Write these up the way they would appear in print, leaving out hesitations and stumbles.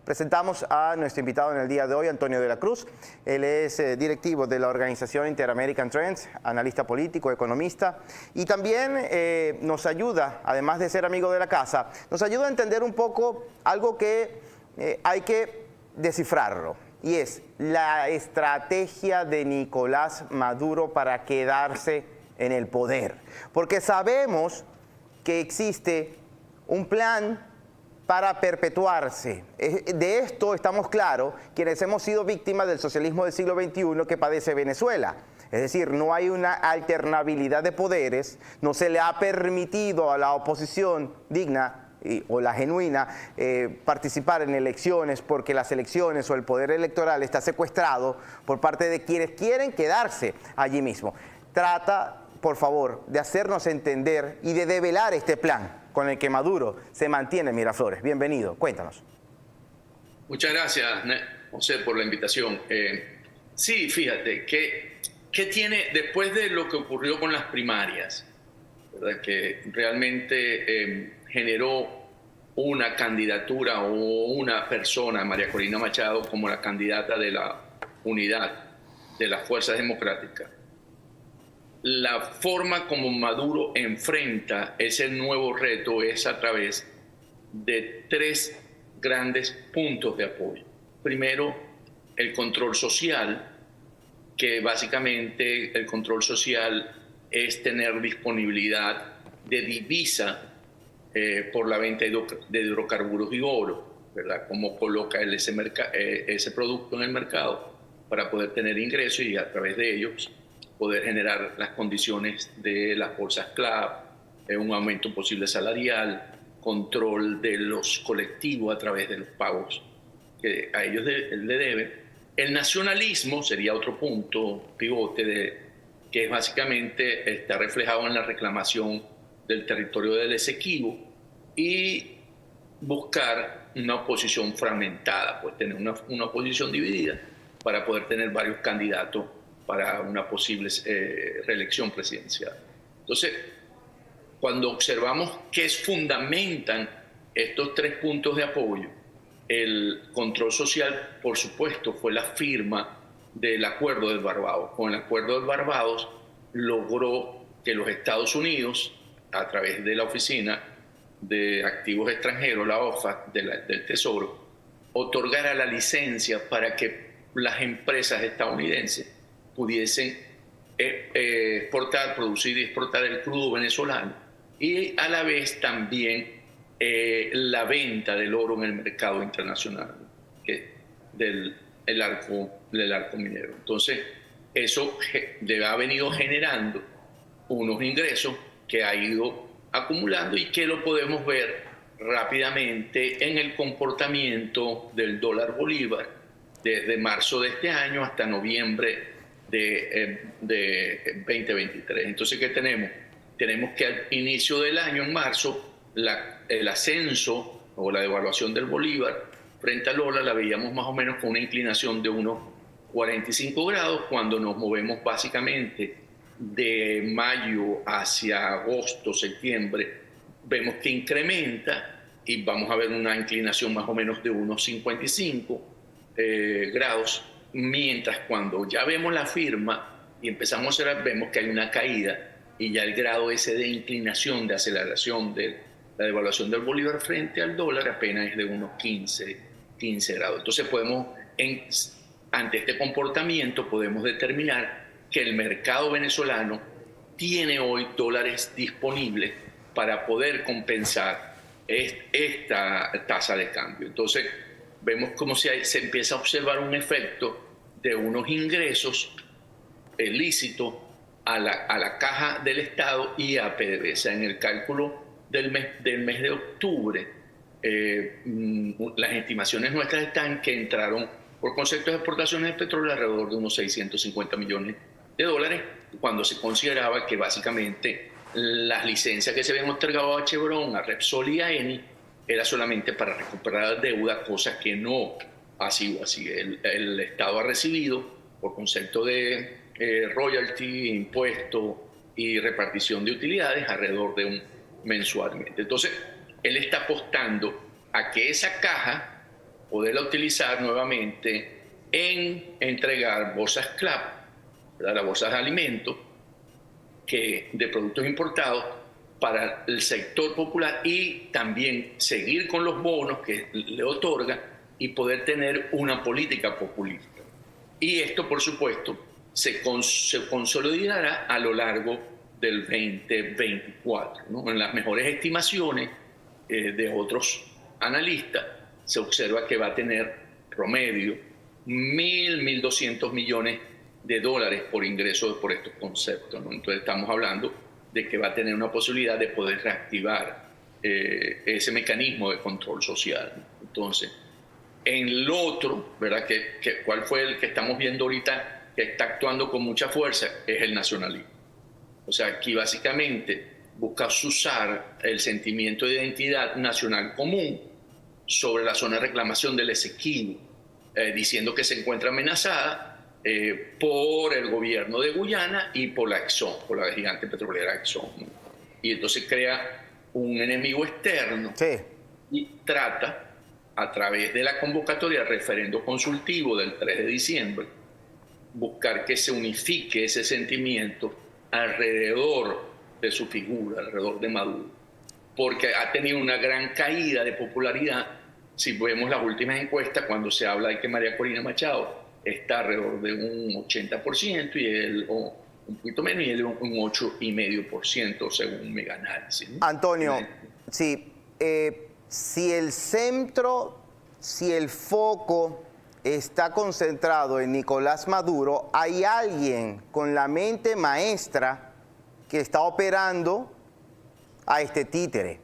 Presentamos a nuestro invitado en el día de hoy, Antonio de la Cruz. Él es directivo de la organización Inter-American Trends, analista político, economista, y también nos ayuda, además de ser amigo de la casa, nos ayuda a entender un poco algo que hay que descifrarlo, y es la estrategia de Nicolás Maduro para quedarse en el poder. Porque sabemos que existe un plan para perpetuarse. De esto estamos claros quienes hemos sido víctimas del socialismo del siglo XXI que padece Venezuela. Es decir, no hay una alternabilidad de poderes, no se le ha permitido a la oposición digna o la genuina participar en elecciones porque las elecciones o el poder electoral está secuestrado por parte de quienes quieren quedarse allí mismo. Trata, por favor, de hacernos entender y de develar este plan con el que Maduro se mantiene en Miraflores. Bienvenido, cuéntanos. Muchas gracias, José, por la invitación. Sí, fíjate, ¿qué tiene después de lo que ocurrió con las primarias? ¿Verdad? Que realmente generó una candidatura o una persona, María Corina Machado, como la candidata de la unidad de las fuerzas democráticas. La forma como Maduro enfrenta ese nuevo reto es a través de tres grandes puntos de apoyo. Primero, el control social, que básicamente el control social es tener disponibilidad de divisa por la venta de hidrocarburos y oro, ¿verdad? Cómo coloca ese producto en el mercado para poder tener ingresos y a través de ellos poder generar las condiciones de las bolsas CLAP, un aumento posible salarial, control de los colectivos a través de los pagos que a ellos le deben. El nacionalismo sería otro punto pivote que básicamente está reflejado en la reclamación del territorio del Esequibo y buscar una oposición fragmentada, pues tener una oposición dividida para poder tener varios candidatos para una posible reelección presidencial. Entonces, cuando observamos qué fundamentan estos tres puntos de apoyo, el control social, por supuesto, fue la firma del Acuerdo de Barbados. Con el Acuerdo de Barbados logró que los Estados Unidos, a través de la Oficina de Activos Extranjeros, la OFAC del Tesoro, otorgara la licencia para que las empresas estadounidenses pudiesen exportar, producir y exportar el crudo venezolano y a la vez también la venta del oro en el mercado internacional del arco minero. Entonces, eso le ha venido generando unos ingresos que ha ido acumulando y que lo podemos ver rápidamente en el comportamiento del dólar bolívar desde marzo de este año hasta noviembre de 2023. Entonces, ¿qué tenemos? Tenemos que al inicio del año, en marzo, el ascenso o la devaluación del bolívar frente al dólar la veíamos más o menos con una inclinación de unos 45 grados. Cuando nos movemos básicamente de mayo hacia agosto, septiembre, vemos que incrementa y vamos a ver una inclinación más o menos de unos 55 grados. Mientras cuando ya vemos la firma y empezamos a observar, vemos que hay una caída y ya el grado ese de inclinación, de aceleración de la devaluación del bolívar frente al dólar apenas es de unos 15 grados. Entonces ante este comportamiento podemos determinar que el mercado venezolano tiene hoy dólares disponibles para poder compensar esta tasa de cambio. Entonces vemos cómo se empieza a observar un efecto de unos ingresos lícitos a la caja del Estado y a PDVSA. En el cálculo del mes de octubre, las estimaciones nuestras están que entraron por conceptos de exportaciones de petróleo alrededor de unos 650 millones de dólares, cuando se consideraba que básicamente las licencias que se habían otorgado a Chevron, a Repsol y a Eni era solamente para recuperar deuda, cosa que no ha sido así. El Estado ha recibido, por concepto de royalty, impuesto y repartición de utilidades, alrededor de mensualmente. Entonces, él está apostando a que esa caja poderla utilizar nuevamente en entregar bolsas CLAP, ¿verdad? Las bolsas de alimentos de productos importados para el sector popular, y también seguir con los bonos que le otorga y poder tener una política populista. Y esto, por supuesto, se consolidará a lo largo del 2024, ¿no? En las mejores estimaciones de otros analistas se observa que va a tener promedio 1.200 millones de dólares por ingreso por estos conceptos, ¿no? Entonces estamos hablando de que va a tener una posibilidad de poder reactivar ese mecanismo de control social, ¿no? Entonces, en el otro, ¿verdad? ¿Cuál fue el que estamos viendo ahorita que está actuando con mucha fuerza? Es el nacionalismo. O sea, aquí básicamente busca usar el sentimiento de identidad nacional común sobre la zona de reclamación del Esequibo, diciendo que se encuentra amenazada por el gobierno de Guyana y por la Exxon, por la gigante petrolera Exxon, ¿no? Y entonces crea un enemigo externo, sí, y trata, a través de la convocatoria del referendo consultivo del 3 de diciembre, buscar que se unifique ese sentimiento alrededor de su figura, alrededor de Maduro, porque ha tenido una gran caída de popularidad. Si vemos las últimas encuestas, cuando se habla de que María Corina Machado está alrededor de un 80% y él un poquito menos, y él un 8,5% según Megaanálisis, ¿no? Antonio, sí, si el centro, si el foco está concentrado en Nicolás Maduro, hay alguien con la mente maestra que está operando a este títere.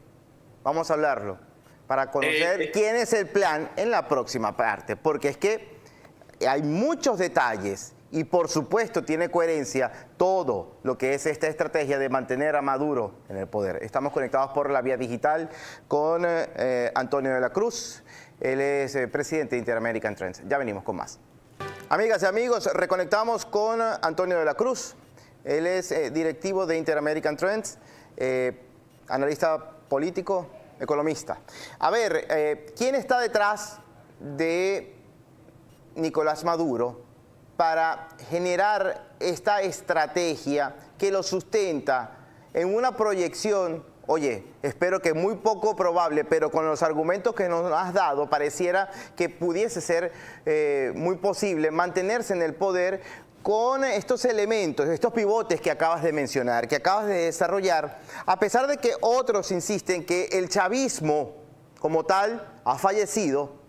Vamos a hablarlo para conocer quién es el plan en la próxima parte, porque es que hay muchos detalles y por supuesto tiene coherencia todo lo que es esta estrategia de mantener a Maduro en el poder. Estamos conectados por la vía digital con Antonio de la Cruz. Él es presidente de Inter-American Trends. Ya venimos con más. Amigas y amigos, reconectamos con Antonio de la Cruz. Él es directivo de Inter-American Trends, analista político, economista. A ver, ¿quién está detrás de Nicolás Maduro para generar esta estrategia que lo sustenta en una proyección? Oye, espero que muy poco probable, pero con los argumentos que nos has dado, pareciera que pudiese ser muy posible mantenerse en el poder con estos elementos, estos pivotes que acabas de mencionar, que acabas de desarrollar, a pesar de que otros insisten que el chavismo como tal ha fallecido.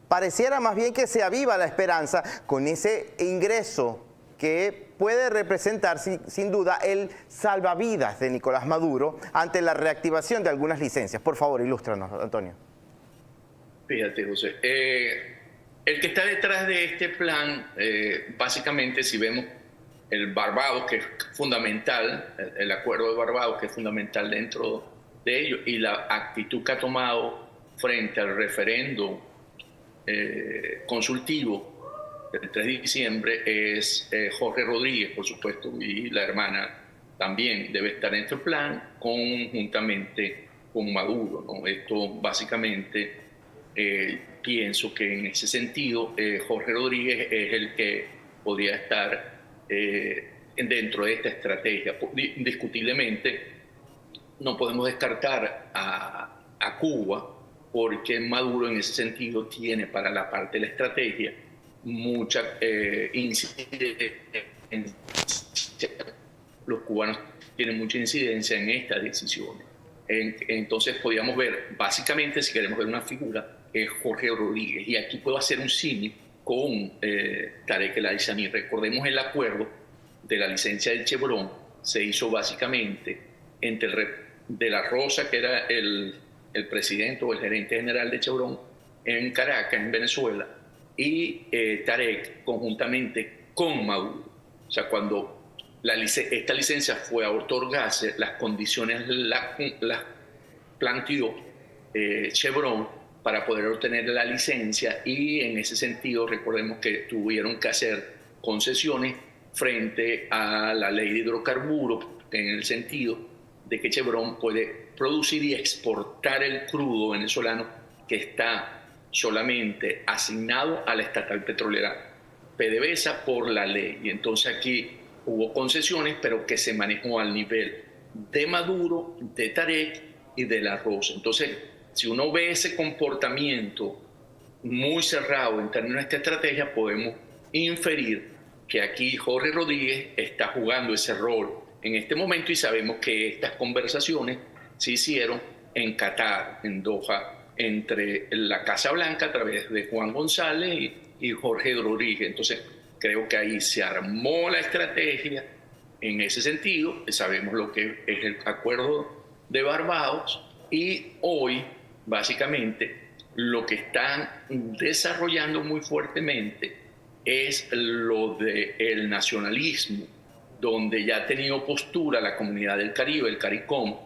Pareciera más bien que se aviva la esperanza con ese ingreso que puede representar sin duda el salvavidas de Nicolás Maduro ante la reactivación de algunas licencias. Por favor, ilústranos, Antonio. Fíjate, José, el que está detrás de este plan, básicamente, si vemos el Barbados, que es fundamental, el acuerdo de Barbados, que es fundamental dentro de ello, y la actitud que ha tomado frente al referendo consultivo del 3 de diciembre, es Jorge Rodríguez, por supuesto, y la hermana también debe estar en este plan, conjuntamente con Maduro, ¿no? Esto básicamente, pienso que en ese sentido Jorge Rodríguez es el que podría estar dentro de esta estrategia. Indiscutiblemente no podemos descartar a Cuba, porque Maduro en ese sentido tiene para la parte de la estrategia mucha incidencia. Los cubanos tienen mucha incidencia en estas decisiones. Entonces podríamos ver, básicamente, si queremos ver una figura, es Jorge Rodríguez. Y aquí puedo hacer un símil con Tarek El Aissami. Recordemos el acuerdo de la licencia del Chevron, se hizo básicamente entre De la Rosa, que era el presidente o el gerente general de Chevron en Caracas, en Venezuela, y Tarek conjuntamente con Maduro. O sea, cuando esta licencia fue a otorgarse, las condiciones las planteó Chevron para poder obtener la licencia, y en ese sentido recordemos que tuvieron que hacer concesiones frente a la ley de hidrocarburos, en el sentido de que Chevron puede producir y exportar el crudo venezolano que está solamente asignado a la estatal petrolera PDVSA por la ley. Y entonces aquí hubo concesiones, pero que se manejó al nivel de Maduro, de Tarek y de La Rosa. Entonces, si uno ve ese comportamiento muy cerrado en términos de esta estrategia, podemos inferir que aquí Jorge Rodríguez está jugando ese rol en este momento, y sabemos que estas conversaciones se hicieron en Qatar, en Doha, entre la Casa Blanca a través de Juan González y Jorge Rodríguez. Entonces, creo que ahí se armó la estrategia en ese sentido. Sabemos lo que es el acuerdo de Barbados, y hoy, básicamente, lo que están desarrollando muy fuertemente es lo del nacionalismo, donde ya ha tenido postura la comunidad del Caribe, el CARICOM,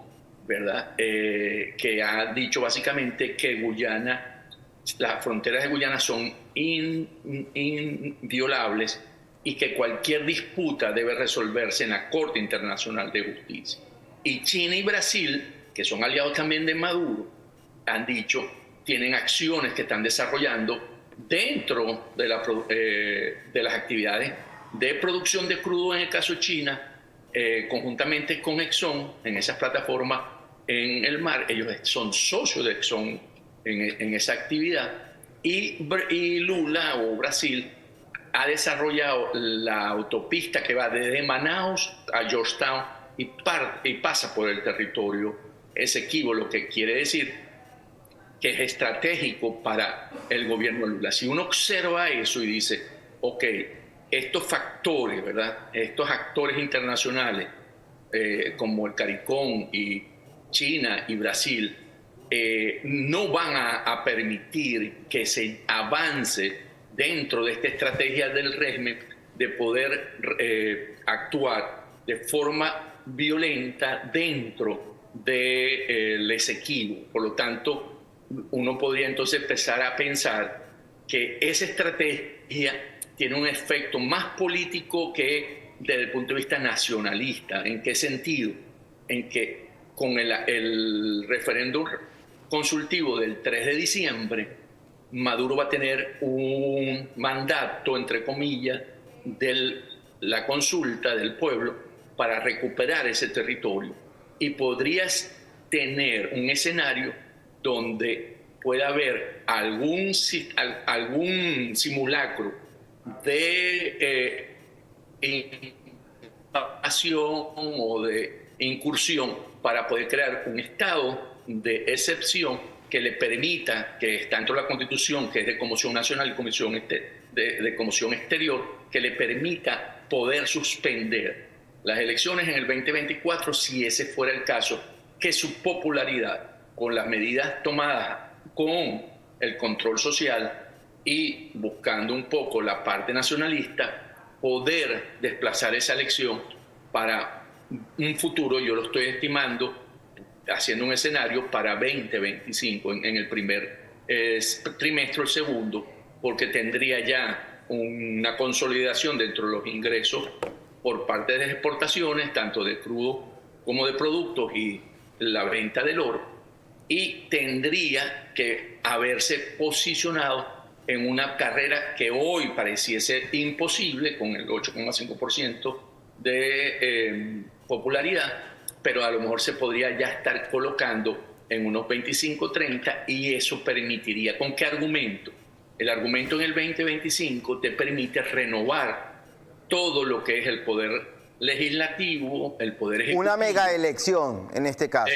¿verdad? Que ha dicho básicamente que Guyana, las fronteras de Guyana son inviolables y que cualquier disputa debe resolverse en la Corte Internacional de Justicia. Y China y Brasil, que son aliados también de Maduro, han dicho, tienen acciones que están desarrollando dentro de las actividades de producción de crudo, en el caso de China, conjuntamente con Exxon, en esas plataformas en el mar. Ellos son socios de Exxon en esa actividad. Y Lula, o Brasil, ha desarrollado la autopista que va desde Manaus a Georgetown y pasa por el territorio Esequibo, lo que quiere decir que es estratégico para el gobierno Lula. Si uno observa eso y dice, ok, estos factores, ¿verdad? Estos actores internacionales como el CARICOM y China y Brasil no van a permitir que se avance dentro de esta estrategia del régimen de poder actuar de forma violenta dentro del Esequibo. Por lo tanto, uno podría entonces empezar a pensar que esa estrategia tiene un efecto más político que desde el punto de vista nacionalista. ¿En qué sentido? En que con el referéndum consultivo del 3 de diciembre, Maduro va a tener un mandato, entre comillas, de la consulta del pueblo para recuperar ese territorio. Y podrías tener un escenario donde pueda haber algún simulacro de invasión o de incursión para poder crear un estado de excepción que le permita, que está dentro de la Constitución, que es de Conmoción Nacional y Comisión de Conmoción Exterior, que le permita poder suspender las elecciones en el 2024, si ese fuera el caso, que su popularidad, con las medidas tomadas con el control social y buscando un poco la parte nacionalista, poder desplazar esa elección para un futuro, yo lo estoy estimando, haciendo un escenario para 2025, en el primer trimestre, el segundo, porque tendría ya una consolidación dentro de los ingresos por parte de las exportaciones, tanto de crudo como de productos, y la venta del oro, y tendría que haberse posicionado en una carrera que hoy pareciese imposible, con el 8,5% de popularidad, pero a lo mejor se podría ya estar colocando en unos 25, 30, y eso permitiría. ¿Con qué argumento? El argumento en el 2025 te permite renovar todo lo que es el poder legislativo, el poder ejecutivo. Una mega elección en este caso.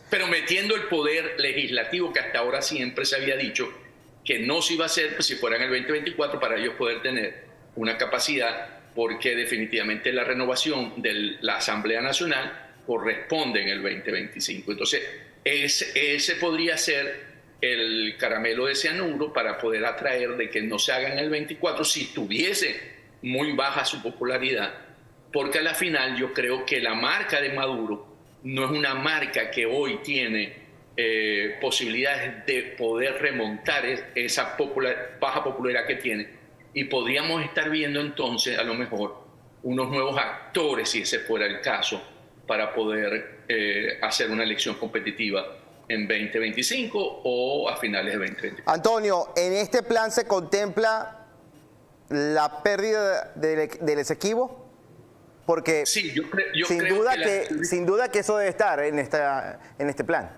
Pero metiendo el poder legislativo, que hasta ahora siempre se había dicho que no se iba a hacer, pues, si fuera en el 2024, para ellos poder tener una capacidad, porque definitivamente la renovación de la Asamblea Nacional corresponde en el 2025. Entonces, ese podría ser el caramelo de cianuro para poder atraer de que no se haga en el 24 si tuviese muy baja su popularidad, porque a la final yo creo que la marca de Maduro no es una marca que hoy tiene posibilidades de poder remontar esa baja popularidad que tiene, y podríamos estar viendo entonces a lo mejor unos nuevos actores, si ese fuera el caso, para poder hacer una elección competitiva en 2025 o a finales de 2025. Antonio, ¿en este plan se contempla la pérdida del Esequibo? Porque sí, yo sin creo sin duda que eso debe estar en este plan.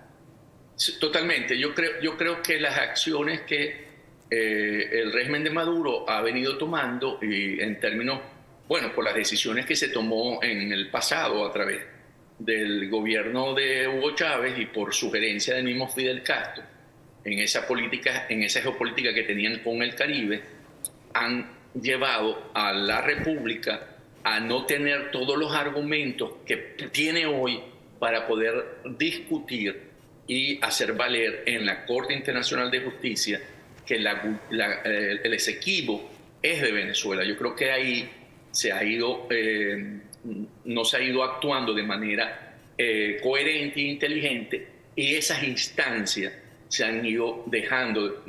Sí, totalmente. Yo creo que las acciones que el régimen de Maduro ha venido tomando, y en términos, bueno, por las decisiones que se tomó en el pasado a través del gobierno de Hugo Chávez y por sugerencia del mismo Fidel Castro, en esa geopolítica que tenían con el Caribe, han llevado a la República a no tener todos los argumentos que tiene hoy para poder discutir y hacer valer en la Corte Internacional de Justicia que el Esequibo es de Venezuela. Yo creo que ahí no se ha ido actuando de manera coherente e inteligente, y esas instancias se han ido dejando,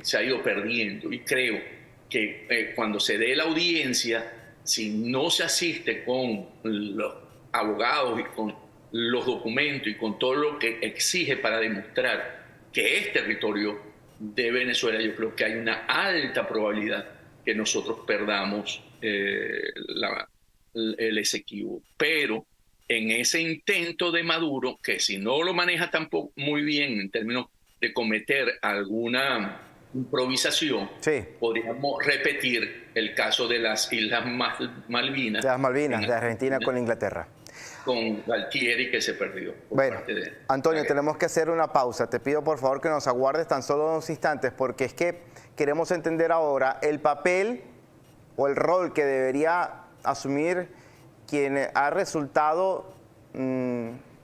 se ha ido perdiendo. Y creo que cuando se dé la audiencia, si no se asiste con los abogados y con los documentos y con todo lo que exige para demostrar que es territorio de Venezuela, yo creo que hay una alta probabilidad que nosotros perdamos el Esequibo. Pero en ese intento de Maduro, que si no lo maneja tampoco muy bien en términos de cometer alguna improvisación, sí, podríamos repetir el caso de las Islas Malvinas. De las Malvinas, de Argentina con Inglaterra. Con Galtieri, que se perdió. Bueno, Antonio, tenemos que hacer una pausa. Te pido por favor que nos aguardes tan solo unos instantes, porque es que queremos entender ahora el papel o el rol que debería asumir quien ha resultado,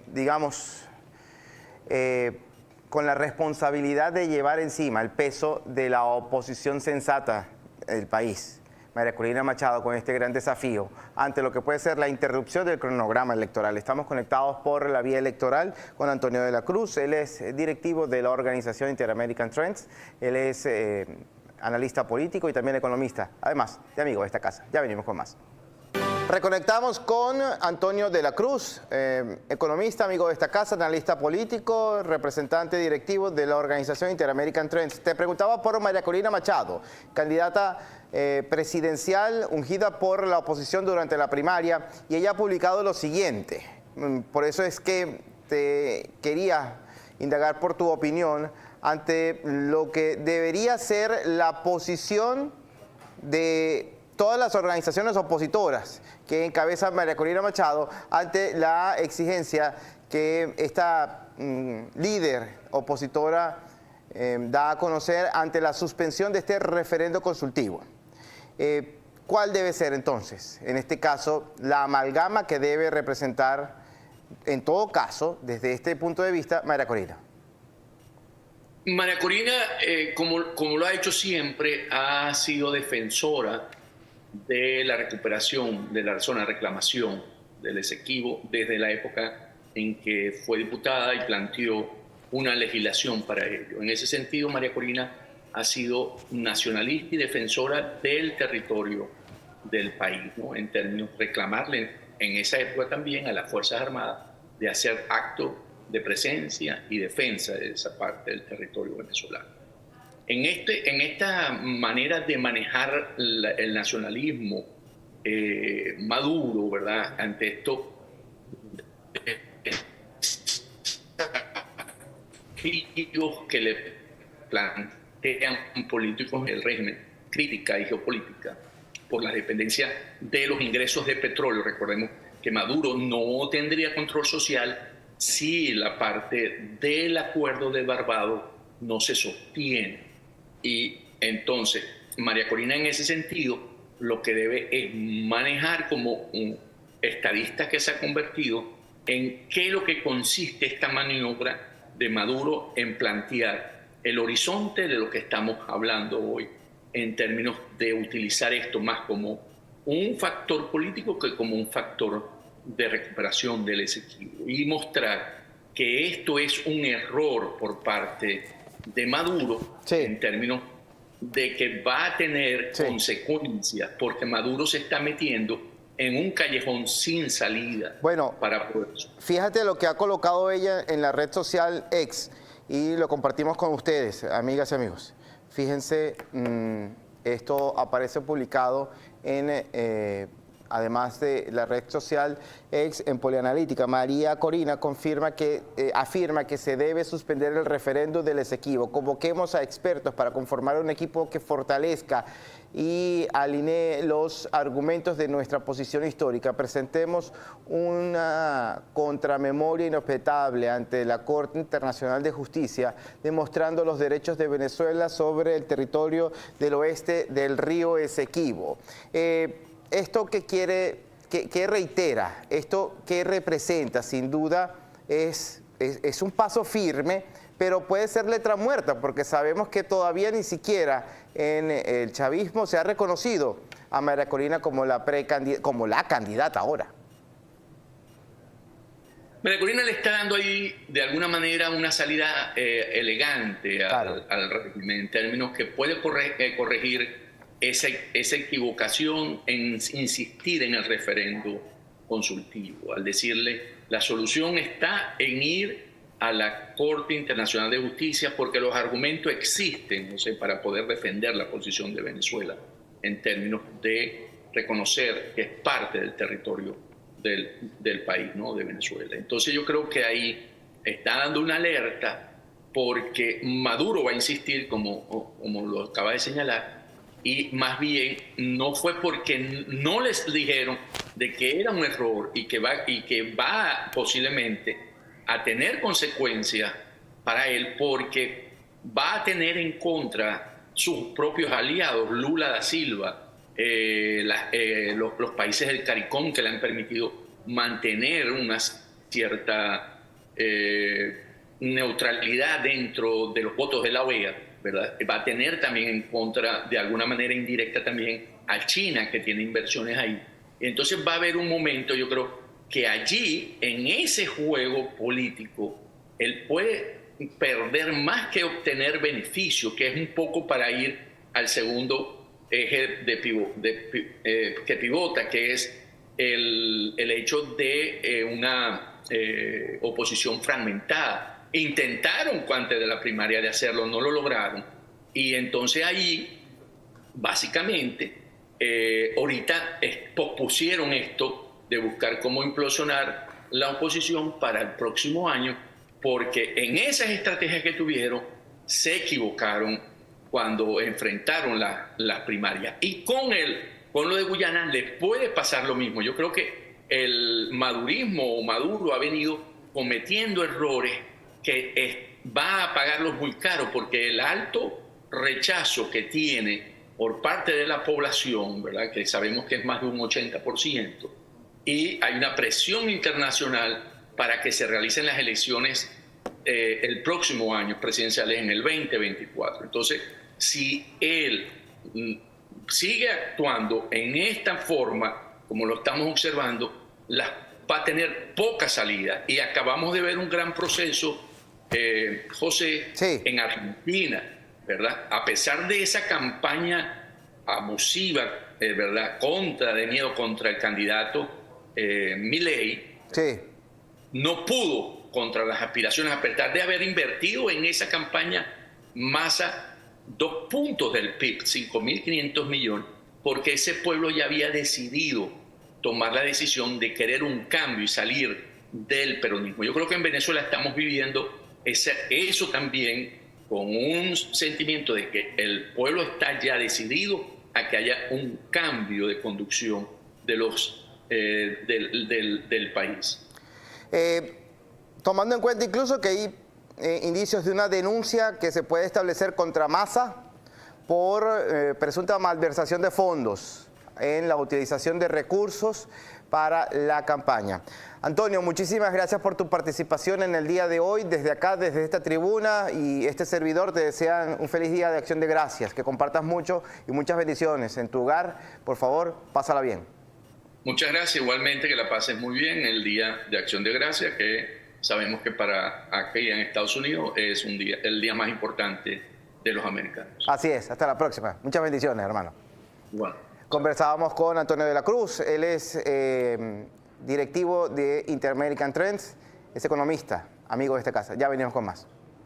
digamos, con la responsabilidad de llevar encima el peso de la oposición sensata del país. María Corina Machado, con este gran desafío ante lo que puede ser la interrupción del cronograma electoral. Estamos conectados por la vía electoral con Antonio de la Cruz. Él es directivo de la organización Inter-American Trends. Él es analista político y también economista, además de amigo de esta casa. Ya venimos con más. Reconectamos con Antonio de la Cruz, economista, amigo de esta casa, analista político, representante directivo de la organización Inter-American Trends. Te preguntaba por María Corina Machado, candidata presidencial ungida por la oposición durante la primaria, y ella ha publicado lo siguiente. Por eso es que te quería indagar por tu opinión ante lo que debería ser la posición de todas las organizaciones opositoras que encabeza María Corina Machado ante la exigencia que esta líder opositora da a conocer ante la suspensión de este referendo consultivo. ¿Cuál debe ser entonces, en este caso, la amalgama que debe representar, en todo caso, desde este punto de vista, María Corina? María Corina, como lo ha hecho siempre, ha sido defensora de la recuperación de la zona de reclamación del Esequibo desde la época en que fue diputada y planteó una legislación para ello. En ese sentido, María Corina ha sido nacionalista y defensora del territorio del país, ¿no? En términos de reclamarle en esa época también a las Fuerzas Armadas de hacer actos de presencia y defensa de esa parte del territorio venezolano. En esta manera de manejar el nacionalismo Maduro, ¿verdad? Ante esto, que le plantean políticos del régimen, crítica y geopolítica, por la dependencia de los ingresos de petróleo. Recordemos que Maduro no tendría control social si la parte del acuerdo de Barbados no se sostiene. Y entonces, María Corina, en ese sentido, lo que debe es manejar como un estadista que se ha convertido en qué es lo que consiste esta maniobra de Maduro en plantear el horizonte de lo que estamos hablando hoy, en términos de utilizar esto más como un factor político que como un factor de recuperación del Esequibo, y mostrar que esto es un error por parte de Maduro, sí, en términos de que va a tener, sí, consecuencias, porque Maduro se está metiendo en un callejón sin salida. Bueno, para poder... Fíjate lo que ha colocado ella en la red social X y lo compartimos con ustedes, amigas y amigos. Fíjense, esto aparece publicado en, además de la red social X, en Polianalítica. María Corina afirma que se debe suspender el referendo del Esequibo. Convoquemos a expertos para conformar un equipo que fortalezca y alinee los argumentos de nuestra posición histórica. Presentemos una contramemoria inobjetable ante la Corte Internacional de Justicia, demostrando los derechos de Venezuela sobre el territorio del oeste del río Esequibo. ¿Esto qué quiere, qué reitera? ¿Esto qué representa? Sin duda es un paso firme, pero puede ser letra muerta, porque sabemos que todavía ni siquiera en el chavismo se ha reconocido a María Corina como la candidata ahora. María Corina le está dando ahí, de alguna manera, una salida elegante al régimen, en términos que puede corregir esa equivocación en insistir en el referendo consultivo, al decirle la solución está en ir a la Corte Internacional de Justicia porque los argumentos existen, no sé, para poder defender la posición de Venezuela en términos de reconocer que es parte del territorio del país, ¿no?, de Venezuela. Entonces yo creo que ahí está dando una alerta porque Maduro va a insistir, como lo acaba de señalar, y más bien no fue porque no les dijeron de que era un error y que va posiblemente a tener consecuencias para él, porque va a tener en contra sus propios aliados, Lula da Silva, los países del CARICOM que le han permitido mantener una cierta neutralidad dentro de los votos de la OEA, ¿verdad? Va a tener también en contra, de alguna manera indirecta también, a China, que tiene inversiones ahí. Entonces va a haber un momento, yo creo, que allí, en ese juego político, él puede perder más que obtener beneficio, que es un poco para ir al segundo eje que pivota, que es el hecho de una oposición fragmentada. Intentaron antes de la primaria de hacerlo, no lo lograron. Y entonces ahí, básicamente, ahorita pospusieron esto de buscar cómo implosionar la oposición para el próximo año, porque en esas estrategias que tuvieron se equivocaron cuando enfrentaron las primarias. Y con lo de Guyana les puede pasar lo mismo. Yo creo que el madurismo o Maduro ha venido cometiendo errores que va a pagarlos muy caro, porque el alto rechazo que tiene por parte de la población, ¿verdad?, que sabemos que es más de un 80%, y hay una presión internacional para que se realicen las elecciones el próximo año presidenciales en el 2024. Entonces, si él sigue actuando en esta forma, como lo estamos observando, va a tener poca salida. Y acabamos de ver un gran proceso, José, sí, en Argentina, ¿verdad? A pesar de esa campaña abusiva, ¿verdad?, de miedo contra el candidato Milei, sí, no pudo contra las aspiraciones, a pesar de haber invertido en esa campaña Massa 2 puntos del PIB, 5.500 millones, porque ese pueblo ya había decidido tomar la decisión de querer un cambio y salir del peronismo. Yo creo que en Venezuela estamos viviendo eso también, con un sentimiento de que el pueblo está ya decidido a que haya un cambio de conducción de del país. Tomando en cuenta incluso que hay indicios de una denuncia que se puede establecer contra Massa por presunta malversación de fondos en la utilización de recursos para la campaña. Antonio, muchísimas gracias por tu participación en el día de hoy. Desde acá, desde esta tribuna y este servidor te desean un feliz día de Acción de Gracias, que compartas mucho y muchas bendiciones en tu hogar. Por favor, pásala bien. Muchas gracias, igualmente que la pases muy bien el Día de Acción de Gracias, que sabemos que para aquí en Estados Unidos es el día más importante de los americanos. Así es, hasta la próxima. Muchas bendiciones, hermano. Bueno. Conversábamos con Antonio de la Cruz, él es directivo de Inter-American Trends, es economista, amigo de esta casa. Ya venimos con más.